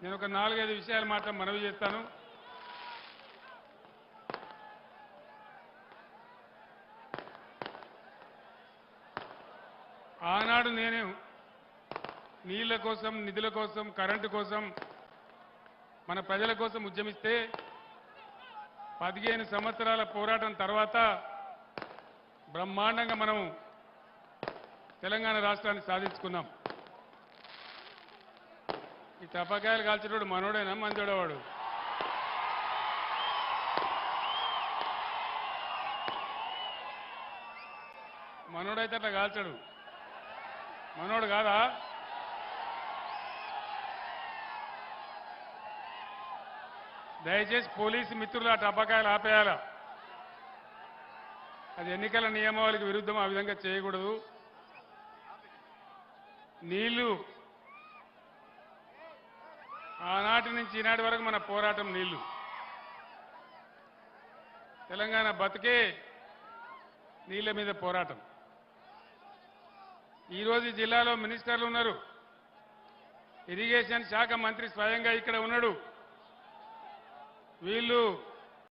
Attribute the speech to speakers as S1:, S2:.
S1: నేను ఒక 4-5 విషయాలు మాత్రం మనవి చేస్తాను. ఆనాడు నేను నీళ్ల కోసం, నిధుల కోసం, కరెంటు కోసం, మన ప్రజల కోసం ఉద్యమిస్తే 15 సంవత్సరాల పోరాటం తర్వాత బ్రహ్మాండంగా మనం తెలంగాణ రాష్ట్రాన్ని సాధించుకున్నాం. ఈ టపాకాయలు కాల్చేటోడు మనోడేనా మంచోడవాడు? మనోడైతే అట్లా కాల్చాడు, మనోడు కాదా? దయచేసి పోలీసు మిత్రులు ఆ టపాకాయలు ఆపేయాల. అది ఎన్నికల నియమావళికి విరుద్ధం, ఆ విధంగా చేయకూడదు. నీళ్లు ఆనాటి నుంచి ఈనాటి వరకు మన పోరాటం నీళ్లు. తెలంగాణ బతికే నీళ్ల మీద పోరాటం. ఈరోజు ఈ జిల్లాలో మినిస్టర్లు ఉన్నారు. ఇరిగేషన్ శాఖ మంత్రి స్వయంగా ఇక్కడ ఉన్నాడు. వీళ్ళు